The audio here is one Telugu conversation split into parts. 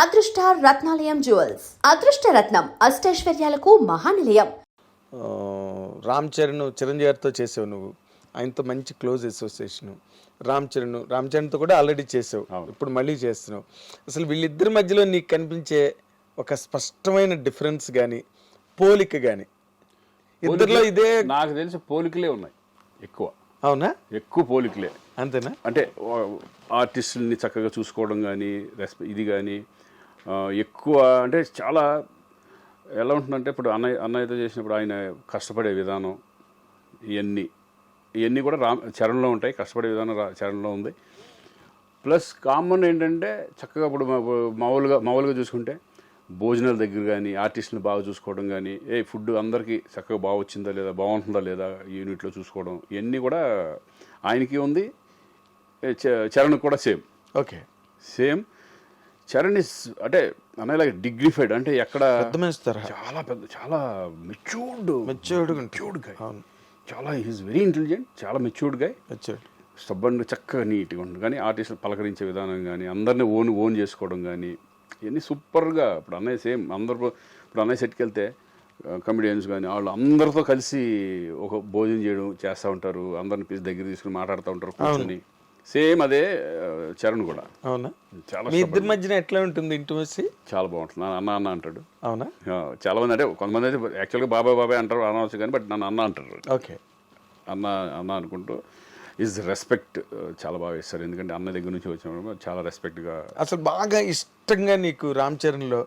అదృష్ట రత్నాలయం జ్యువెల్స్ అదృష్ట రత్నం అష్టైశ్వర్యాలకు మహానిలయం. రామ్ చరణ్ చిరంజీవి గారితో చేసావు, నువ్వు ఆయనతో మంచి క్లోజ్ అసోసియేషన్. రామ్ చరణ్తో కూడా ఆల్రెడీ చేసావు, ఇప్పుడు మళ్ళీ చేస్తున్నావు. అసలు వీళ్ళిద్దరి మధ్యలో నీకు కనిపించే ఒక స్పష్టమైన డిఫరెన్స్ కానీ పోలిక కానీ ఇద్దరిలో ఇదే? నాకు తెలిసి పోలికలే ఉన్నాయి ఎక్కువ. అవునా? ఎక్కువ పోలికలే. అంతేనా? అంటే ఆర్టిస్టుల్ని చక్కగా చూసుకోవడం కానీ ఇది కానీ ఎక్కువ. అంటే చాలా ఎలా ఉంటుందంటే ఇప్పుడు అన్నయ్యతో చేసినప్పుడు ఆయన కష్టపడే విధానం ఇవన్నీ కూడా చరణ్లో ఉంటాయి. కష్టపడే విధానం చరణ్లో ఉంది. ప్లస్ కామన్ ఏంటంటే చక్కగా ఇప్పుడు మామూలుగా చూసుకుంటే భోజనాల దగ్గర కానీ ఆర్టిస్టుని బాగా చూసుకోవడం కానీ ఫుడ్ అందరికీ చక్కగా బాగా వచ్చిందా లేదా బాగుంటుందా లేదా యూనిట్లో చూసుకోవడం ఇవన్నీ కూడా ఆయనకి ఉంది. చరణ్ కూడా same. Okay, same. Charan is అంటే అనేలాగా డిగ్నిఫైడ్, అంటే ఎక్కడ చాలా పెద్ద, చాలా మెచ్యూర్డ్ గాయ్. చాలా ఈజ్ వెరీ ఇంటెలిజెంట్, చాలా మెచ్యూర్డ్ గాయ్. స్టబ్బన్ చక్కగా నీట్గా ఉంటుంది. కానీ ఆర్టిస్టులు పలకరించే విధానం కానీ అందరినీ ఓన్ చేసుకోవడం కానీ ఇవన్నీ సూపర్గా. ఇప్పుడు అన్నయ్య సేమ్ అందరూ ఇప్పుడు అన్నయ్య సెట్కి వెళ్తే కమెడియన్స్ కానీ వాళ్ళు అందరితో కలిసి ఒక భోజనం చేయడం చేస్తూ ఉంటారు. అందరిని దగ్గర తీసుకుని మాట్లాడుతూ ఉంటారు కూర్చొని. సేమ్ అదే చరణ్ కూడా. అవునా? చాలా మీ ఇద్దరి మధ్యన ఎట్లా ఉంటుంది ఇంటిమసీ? చాలా బాగుంటుంది. అన్న అంటాడు. అవునా? చాలా మంది అంటే కొంతమంది అయితే యాక్చువల్గా బాబాయ్ అంటారు, అనవచ్చు కానీ బట్ నన్ను అన్న అంటారు. ఓకే, అన్న అనుకుంటూ ఈజ్ రెస్పెక్ట్ చాలా బాగా ఇస్తారు. ఎందుకంటే అన్న దగ్గర నుంచి వచ్చినప్పుడు చాలా రెస్పెక్ట్గా. అసలు బాగా ఇష్టంగా నీకు రామ్ చరణ్లో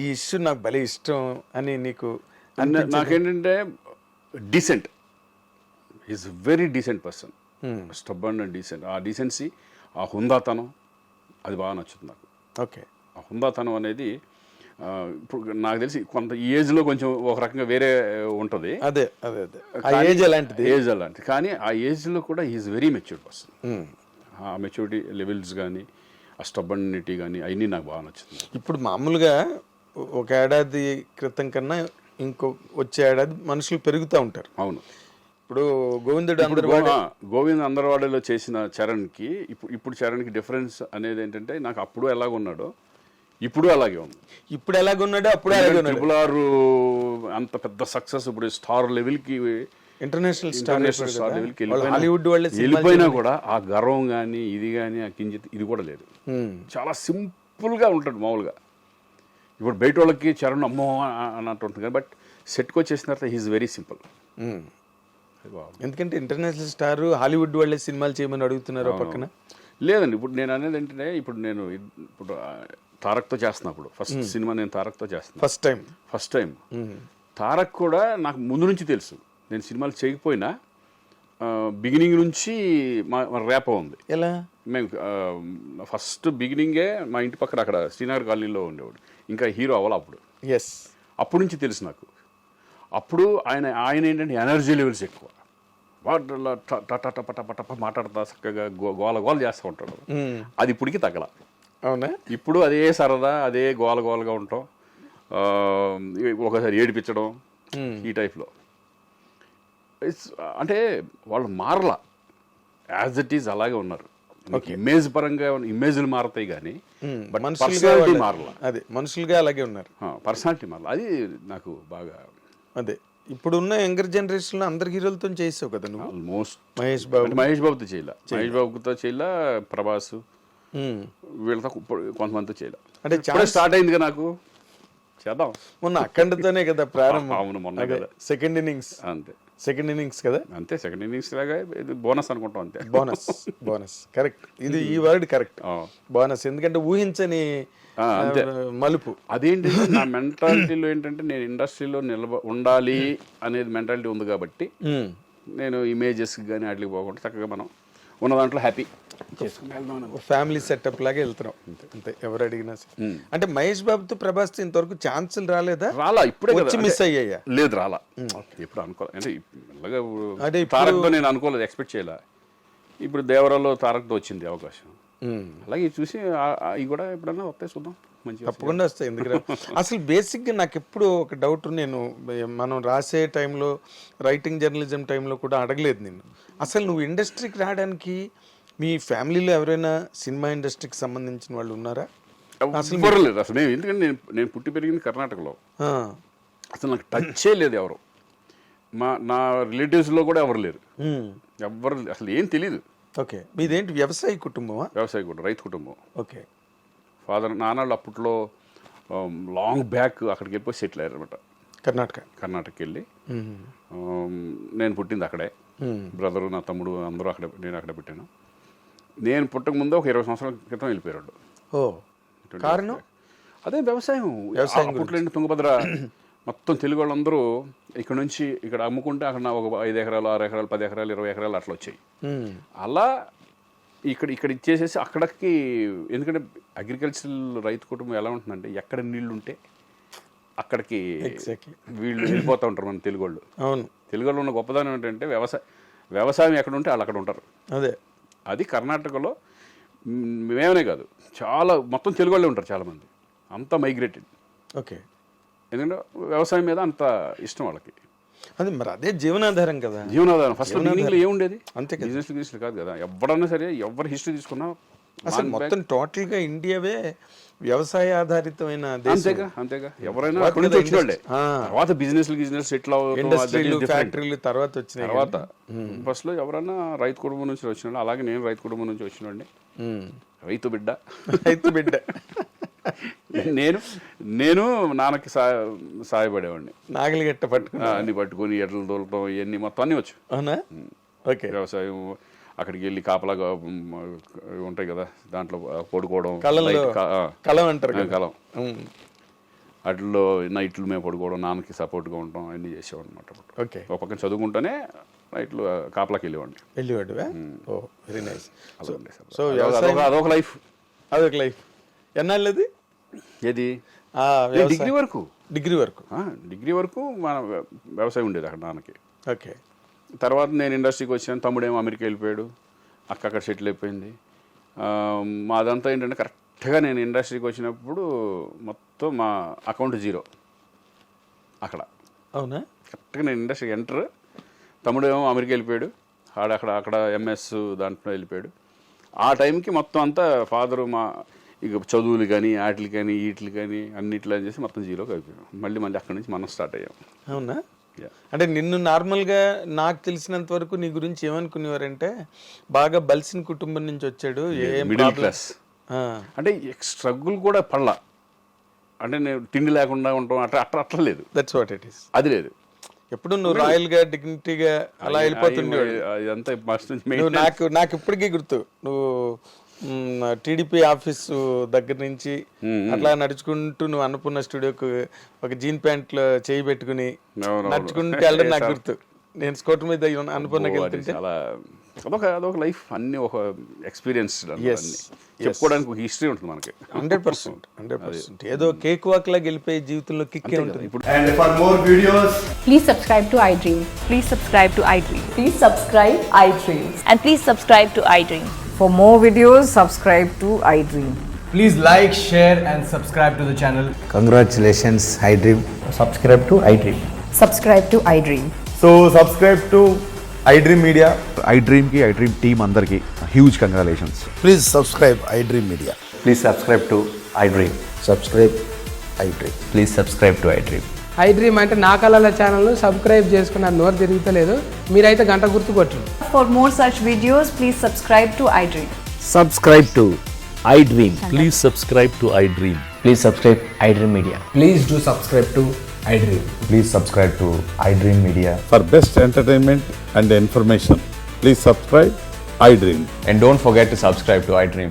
ఈ ఇష్యూ నాకు భలే ఇష్టం అని నీకు? నాకేంటంటే decent, is very decent person. Stubborn and decent. ఆ డీసెన్సీ, ఆ హుందాతనం అది బాగా నచ్చుతుంది నాకు. ఓకే, ఆ హుందాతనం అనేది ఇప్పుడు నాకు తెలిసి కొంత ఏజ్లో కొంచెం ఒక రకంగా వేరే ఉంటుంది. అదే ఏజ్ అలాంటిది. కానీ ఆ ఏజ్లో కూడా ఈజ్ వెరీ మెచ్యూర్డ్ పర్సన్. ఆ మెచ్యూరిటీ లెవెల్స్ కానీ ఆ స్టబ్బనిటీ కానీ అవన్నీ నాకు బాగా నచ్చుతుంది. ఇప్పుడు మామూలుగా ఒక ఏడాది క్రితం కన్నా ఇంకో వచ్చే ఏడాది మనుషులు పెరుగుతూ ఉంటారు. అవును. ఇప్పుడు గోవింద్ అందరవాడలో చేసిన చరణ్కి ఇప్పుడు చరణ్కి డిఫరెన్స్ అనేది ఏంటంటే నాకు అప్పుడు ఎలాగున్నాడో ఇప్పుడు అలాగే ఉంది. ఇప్పుడు ఎలాగున్నాడో అప్పుడు అలాగే ఉన్నాడు. ట్రిపుల్ ఆర్ అంత పెద్ద సక్సెస్ ఇప్పుడు స్టార్ లెవెల్కి, ఇంటర్నేషనల్ స్టార్ లెవెల్కి హాలీవుడ్ వెళ్ళిపోయినా కూడా ఆ గర్వం కానీ ఇది కానీ ఆ కించిత్ ఇది కూడా లేదు. చాలా సింపుల్గా ఉంటాడు మామూలుగా. ఇప్పుడు బయట వాళ్ళకి చరణ్ అమ్మో అన్నట్టు ఉంటుంది కానీ బట్ సెట్కి వచ్చేసిన తర్వాత హీఈస్ వెరీ సింపుల్. ఎందుకంటే ఇంటర్నేషనల్ స్టార్ హాలీవుడ్ వాళ్ళే సినిమాలు చేయమని అడుగుతున్నారు పక్కన. లేదండి, ఇప్పుడు నేను అనేది ఏంటంటే ఇప్పుడు తారక్తో చేస్తున్నప్పుడు ఫస్ట్ సినిమా నేను తారక్తో చేస్తున్నాను. ఫస్ట్ టైం తారక్ కూడా నాకు ముందు నుంచి తెలుసు. నేను సినిమాలు చేయకపోయినా బిగినింగ్ నుంచి మా ర్యాప్ ఉంది. ఎలా? మేము ఫస్ట్ బిగినింగే మా ఇంటి పక్కన అక్కడ శ్రీనగర్ కాలనీలో ఉండేవాడు. ఇంకా హీరో అవ్వాలి అప్పుడు. అప్పుడు నుంచి తెలుసు నాకు. అప్పుడు ఆయన ఏంటంటే ఎనర్జీ లెవెల్స్ ఎక్కువ. టప మాట్లాడతా చక్కగా గోల చేస్తూ ఉంటాడు. అది ఇప్పటికి తగ్గల. అవునా? ఇప్పుడు అదే సరదా, అదే గోలగా ఉంటాం. ఒకసారి ఏడిపించడం ఈ టైప్లో. అంటే వాళ్ళు మారలా, యాజ్ ఇట్ ఈజ్ అలాగే ఉన్నారు. ఇమేజ్ పరంగా ఇమేజ్లు మారతాయి కానీ పర్సనాలిటీ మారలా. అదే మనుషులుగా అలాగే ఉన్నారు, పర్సనాలిటీ మారలా. అది నాకు బాగా. అదే ఇప్పుడున్న యంగర్ జనరేషన్లో అందరి హీరోలతో చేసావు కదా నువ్వు. ఆల్మోస్ట్ మహేష్ బాబుతో చేయలే, ప్రభాస్ వీళ్ళతో కొంతమందితో చేయలే. అంటే స్టార్ట్ అయింది కదా నాకు. చేద్దాం. మొన్న అఖండతోనే కదా ప్రారంభం. అవును, మొన్న కదా సెకండ్ ఇన్నింగ్స్. అంతే, సెకండ్ ఇన్నింగ్స్ కదా. అంతే, సెకండ్ ఇన్నింగ్స్ లాగా ఇది బోనస్ అనుకుంటాం. అంతే, బోనస్ కరెక్ట్. ఇది ఈ వర్డ్ కరెక్ట్, బోనస్. ఎందుకంటే ఊహించని మలుపు. అదేంటి నా మెంటాలిటీలో ఏంటంటే నేను ఇండస్ట్రీలో ఉండాలి అనేది మెంటాలిటీ ఉంది కాబట్టి నేను ఇమేజెస్ కానీ వాటికి పోకుండా చక్కగా మనం ఉన్న దాంట్లో హ్యాపీ ఫ్యామిలీ సెటప్ లాగా వెళ్తున్నాం అంతే. ఎవరు అడిగినా అంటే మహేష్ బాబుతో ప్రభాస్ ఇంతవరకు ఛాన్సులు రాలేదా? ఇప్పుడే వచ్చి మిస్ అయ్యాయా? లేదు, రాలా. ఇప్పుడు అనుకోలేదు అంటే తారక్తో నేను అనుకోలేదు, ఎక్స్పెక్ట్ చేయలే. ఇప్పుడు దేవరాలో తారక్తో వచ్చింది అవకాశం. అలాగే చూసి ఇవి కూడా ఎప్పుడన్నా వస్తాయి, చూద్దాం. తప్పకుండా వస్తాయి. ఎందుకంటే అసలు బేసిక్గా నాకు ఎప్పుడు ఒక డౌట్, నేను మనం రాసే టైంలో రైటింగ్ జర్నలిజం టైంలో కూడా అడగలేదు నిన్ను. అసలు నువ్వు ఇండస్ట్రీకి రావడానికి మీ ఫ్యామిలీలో ఎవరైనా సినిమా ఇండస్ట్రీకి సంబంధించిన వాళ్ళు ఉన్నారా? ఎవ్వరు లేదు అసలు. నేను ఎందుకంటే నేను పుట్టి పెరిగింది కర్ణాటకలో. అసలు నాకు టచ్చే లేదు ఎవరు. నా రిలేటివ్స్లో కూడా ఎవరు లేరు. ఎవ్వరు అసలు ఏం తెలీదు. ఓకే, మీదేంటి వ్యవసాయ కుటుంబమా? వ్యవసాయ కుటుంబం, రైతు కుటుంబం. ఓకే. ఫాదర్ నాన్నలు అప్పట్లో లాంగ్ బ్యాక్ అక్కడికి వెళ్ళిపోయి సెటిల్ అయ్యారు అనమాట. కర్ణాటకకి వెళ్ళి. నేను పుట్టింది అక్కడే. బ్రదరు, నా తమ్ముడు అందరూ అక్కడే, నేను అక్కడే పుట్టాను. నేను పుట్టక ముందు ఒక 20 సంవత్సరాల క్రితం వెళ్ళిపోయాడు. కారణం అదే వ్యవసాయం. అప్పట్లో తుంగభద్ర మొత్తం తెలుగు వాళ్ళందరూ ఇక్కడ నుంచి ఇక్కడ అమ్ముకుంటే అక్కడ ఒక 5 ఎకరాలు 6 ఎకరాలు 10 ఎకరాలు 20 ఎకరాలు అట్లా వచ్చాయి. అలా ఇక్కడ ఇచ్చేసేసి అక్కడికి, ఎందుకంటే అగ్రికల్చరల్ రైతు కుటుంబం ఎలా ఉంటుందంటే ఎక్కడ నీళ్లు ఉంటే అక్కడికి వీళ్ళు వెళ్ళిపోతూ ఉంటారు మన తెలుగు వాళ్ళు. అవును, తెలుగు వాళ్ళు ఉన్న గొప్పదనం ఏంటంటే వ్యవసాయం ఎక్కడ ఉంటే వాళ్ళు అక్కడ ఉంటారు. అది కర్ణాటకలో మేమనే కాదు, చాలా మొత్తం తెలుగు వాళ్ళే ఉంటారు చాలామంది, అంతా మైగ్రేటెడ్. ఓకే. ఎందుకంటే వ్యవసాయం మీద అంత ఇష్టం వాళ్ళకి. అది మరి అదే జీవనాధారం కదా. జీవనాధారం ఫస్ట్ బిగినింగ్లో ఏముండేది? అంతే, బిజినెస్ కాదు కదా. ఎవడన్నా సరే, ఎవరి హిస్టరీ తీసుకున్నా అసలు మొత్తం టోటల్గా ఇండియావే వ్యవసాయ ఆధారితమైన దేశం. అంతేగా ఎవరైనా వచ్చినోళ్ళే. తర్వాత బిజినెస్ సెటిల్ ఇండస్ట్రీలు, ఫ్యాక్టరీలు తర్వాత వచ్చినాయి. తర్వాత ఫస్ట్ లో ఎవరైనా రైతు కుటుంబం నుంచి వచ్చిన. అలాగే నేను రైతు కుటుంబం నుంచి వచ్చినండి. రైతు బిడ్డ. నేను నాన్నకి సాయపడేవాడిని. నాగలి గట్ట అన్ని పట్టుకుని ఎడ్లు తోలటం ఇవన్నీ మొత్తం అన్ని వచ్చు. అవునా? ఓకే. వ్యవసాయం అక్కడికి వెళ్ళి కాపలాగా ఉంటాయి కదా, దాంట్లో పడుకోవడం, కలం అంటారు, కలం. వాటిల్లో నైట్లు మేము పడుకోవడం, నాన్నకి సపోర్ట్గా ఉండడం అన్నీ చేసేవాడు అనమాట. ఓకే. ఒక పక్కన చదువుకుంటూనే నైట్లు కాపలాకి వెళ్ళేవాడు. Very nice. సో అదొక లైఫ్. ఎన్నాళ్ళది? ఏది? డిగ్రీ వరకు మన వ్యవసాయం ఉండేది అక్కడ నాన్నకి. ఓకే. తర్వాత నేను ఇండస్ట్రీకి వచ్చాను. తమ్ముడేమో అమెరికా వెళ్ళిపోయాడు, అక్కడ సెటిల్ అయిపోయింది. మాదంతా ఏంటంటే కరెక్ట్గా నేను ఇండస్ట్రీకి వచ్చినప్పుడు మొత్తం మా అకౌంట్ 0 అక్కడ. అవునా? కరెక్ట్గా నేను ఇండస్ట్రీకి ఎంటర్. తమ్ముడేమో అమెరికా వెళ్ళిపోయాడు, అక్కడ ఎంఎస్ దాంట్లో వెళ్ళిపోయాడు. ఆ టైంకి మొత్తం అంతా ఫాదరు మా ఇక చదువులు కానీ వాటికి కానీ వీటికి కానీ అన్నిట్లో చేసి మొత్తం 0కి అయిపోయాం. మళ్ళీ అక్కడి నుంచి మనం స్టార్ట్ అయ్యాం. అవునా? అంటే నిన్ను నార్మల్గా నాకు తెలిసినంత వరకు నీ గురించి ఏమనుకునేవారంటే బాగా బలిసిన కుటుంబం నుంచి వచ్చాడు, మిడిల్ క్లాస్. అంటే స్ట్రగుల్ కూడా పడలా. అంటే నేను తిండి లేకుండా ఉంటాం అట్లా లేదు. That's what it is. అది లేదు. ఎప్పుడు నువ్వు రాయల్ గా డిగ్నిటీగా అలా వెళ్ళిపోతుండేవాడు. నాకు ఇప్పటికీ గుర్తు, నువ్వు టీడీపీ ఆఫీసు దగ్గర నుంచి అట్లా నడుచుకుంటూ నువ్వు అన్నపూర్ణ స్టూడియోకు ఒక జీన్ ప్యాంట్ లో చేయి పెట్టుకుని నడుచుకుంటూ వెళ్ళడం నాకు గుర్తు. నేను స్కూటర్ మీద అన్నపూర్ణకి వెళ్తుంటే అదొక లైఫ్. అన్ని ఒక ఎక్స్పీరియన్స్ చెప్పుకోవడానికి ఒక హిస్టరీ ఉంటుంది మనకి. 100%. ఏదో కేక్ వాక్ లాగా వెళ్ళిపోయే జీవితంలో కిక్కే ఉంటుంది. And for more videos, please subscribe to iDream. Please subscribe to iDream. Please subscribe iDream. And please subscribe to iDream. For more videos, subscribe to iDream. please like, share and subscribe to the channel. Congratulations, iDream. Subscribe to iDream. Subscribe to iDream. So subscribe to iDream Media. iDream ki iDream team andarki huge congratulations. Please subscribe iDream Media. Please subscribe to iDream. Subscribe iDream. Please subscribe to iDream. iDream అంటే నా కళల ఛానల్ సబ్స్క్రైబ్ చేసుకున్న నోరు తిరుగుతలేదు, మీరైతే గంట గుర్తు కొట్టండి. For more such videos, please subscribe to iDream. Subscribe to iDream. Please subscribe to iDream. Please subscribe iDream Media. Please do subscribe to iDream. Please subscribe to iDream Media. For best entertainment and information, please subscribe iDream. And don't forget to subscribe to iDream.